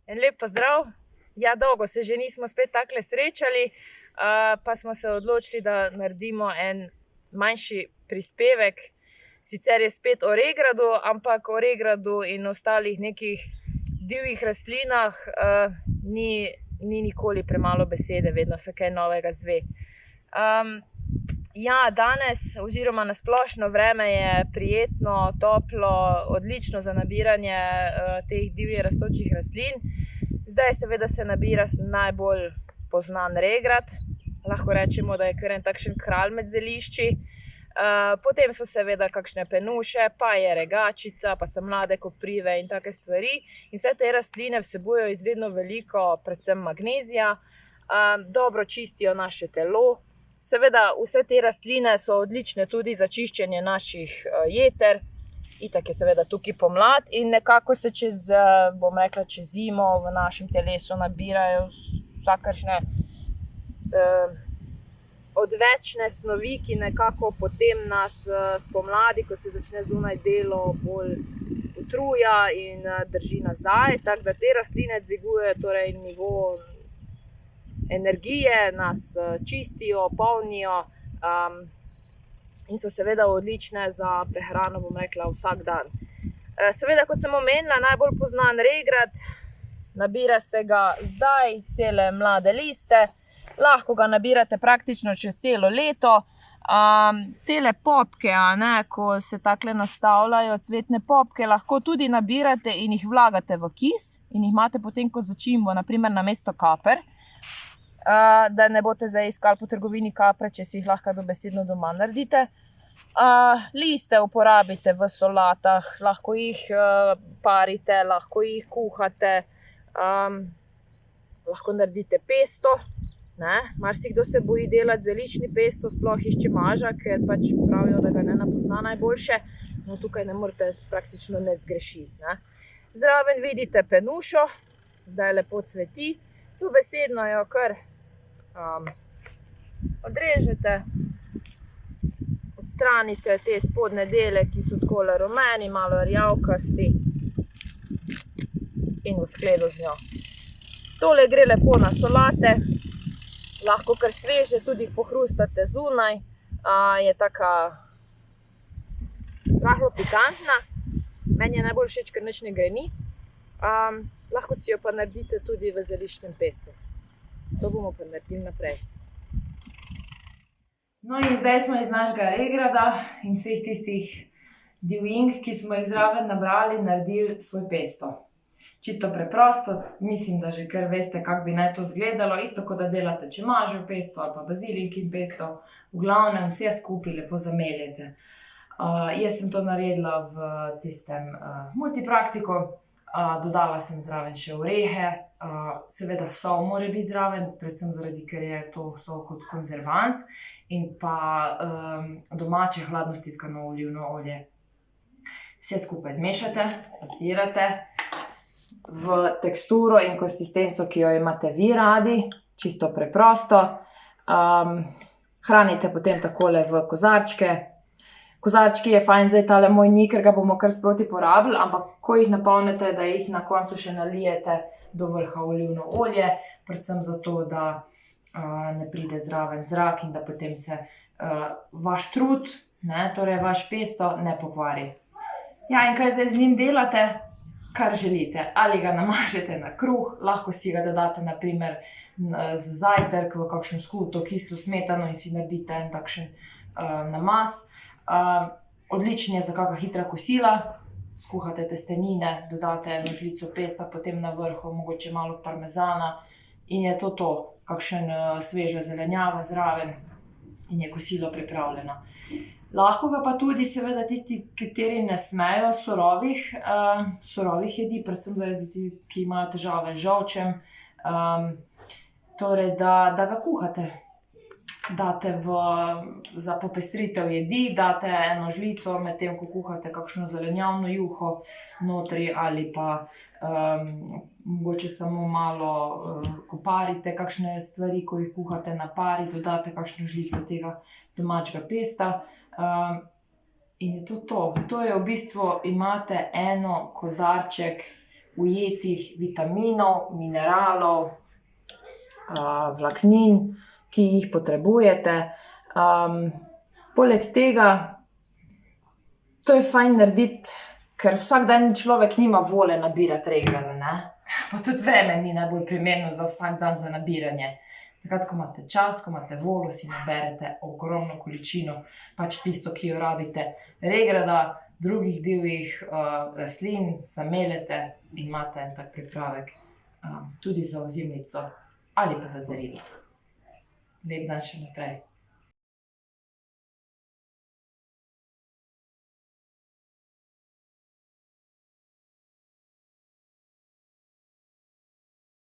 En lep pozdrav. Ja, dolgo se že nismo spet takole srečali, pa smo se odločili, da naredimo en manjši prispevek. Sicer je spet o regradu, ampak o regradu in ostalih nekih divjih rastlinah ni nikoli premalo besede, vedno se kaj novega izve. Ja, danes oziroma na splošno vreme je prijetno, toplo, odlično za nabiranje teh divje rastočih rastlin. Zdaj seveda se nabira najbolj poznan regrad. Lahko rečemo, da je kar en takšen kralj med zelišči. Potem so seveda kakšne penuše, pa je regačica, pa so mlade koprive in take stvari. In vse te rastline vsebujejo izredno veliko, predvsem magnezija, dobro čistijo naše telo. Seveda vse te rastline so odlične tudi za čiščenje naših jeter. Itak je seveda tukaj pomlad in nekako se čez zimo v našem telesu nabirajo vsakršne odvečne snovi, ki nekako potem nas spomladi, ko se začne zunaj delo, bolj utruja in drži nazaj. Tako da te rastline dvigujejo torej nivo energije, nas čistijo, polnijo in so seveda odlične za prehrano, bom rekla, vsak dan. Seveda, kot sem omenila, najbolj poznan regrad, nabira se ga zdaj, tele mlade liste, lahko ga nabirate praktično čez celo leto. Tele popke, ko se takle nastavljajo, cvetne popke, lahko tudi nabirate in jih vlagate v kis in jih imate potem kot začimbo, na primer namesto kaper. Da ne boste zdaj iskali po trgovini kapre, če si jih lahko dobesedno doma naredite. Liste uporabite v solatah, lahko jih parite, lahko jih kuhate, lahko naredite pesto. Marsikdo se boji delati zeliščni pesto, sploh iz čemaža, ker pač pravijo, da ga ne pozna najboljše. No, tukaj ne morete praktično nič zgrešiti. Zraven vidite penušo, zdaj lepo cveti. Dobesedno jo kar odrežete, odstranite te spodnje dele, ki so takole rumeni, malo rjavkasti in v skledo z njo. Tole gre lepo na solate, lahko kar sveže tudi pohrustate zunaj, je taka rahlo pikantna, meni je najbolj všeč, ker nič ne greni. Lahko si jo pa naredite tudi v zeliščnem pestu. To bomo pa naredili naprej. No in zdaj smo iz našega regrada in vseh tistih divjink, ki smo jih zraven nabrali, naredili svoj pesto. Čisto preprosto, mislim, da že kar veste, kako bi naj to izgledalo, isto kot da delate čemažev pesto ali pa bazilinkin pesto. V glavnem vse skupaj lepo zameljete. Jaz sem to naredila v tistem multipraktiku. Dodala sem zraven še orehe, seveda sol mora biti zraven, predvsem zaradi, ker je to sol kot konzervans, in pa domače hladno stiskano olivno olje. Vse skupaj zmešate, spasirate v teksturo in konsistenco, ki jo imate vi radi, čisto preprosto. Hranite potem takole v kozarčke. Kozarčki je fajn, zdaj tale moj ni, ker ga bomo kar sproti porabili, ampak ko jih napolnite, da jih na koncu še nalijete do vrha olivno olje, predvsem zato, da ne pride zraven zrak in da potem se vaš trud, torej vaš pesto, ne pokvari. Ja, in kaj zdaj z njim delate? Kar želite. Ali ga namažete na kruh, lahko si ga dodate na primer za zajtrk v kakšno skuto kislo smetano in si naredite en takšen namaz. Odličen je za kakšna hitra kosila, skuhate testenine, dodate eno žlico pesta, potem na vrhu mogoče malo parmezana in je to, kakšen sveža zelenjava zraven in je kosilo pripravljeno. Lahko ga pa tudi seveda tisti, kateri ne smejo surovih jedi, predvsem zaradi tistih, ki imajo težave z žolčem, torej da ga kuhate. Date za popestritev jedi, date eno žlico, medtem ko kuhate kakšno zelenjavno juho notri ali pa mogoče samo malo koparite kakšne stvari, ko jih kuhate na pari, dodate kakšno žlico tega domačega pesta. In je to. To je v bistvu, imate eno kozarček ujetih vitaminov, mineralov, vlaknin, ki jih potrebujete. Poleg tega, to je fajn narediti, ker vsak dan človek nima volje nabirati regrata, ne? Pa tudi vreme ni najbolj primerno za vsak dan za nabiranje. Takrat, ko imate čas, ko imate voljo, si naberete ogromno količino, pač tisto, ki jo rabite. Regrata, drugih divjih rastlin, zameljete in imate en tak pripravek tudi za ozimnico ali pa za darilo. Lep dan še naprej.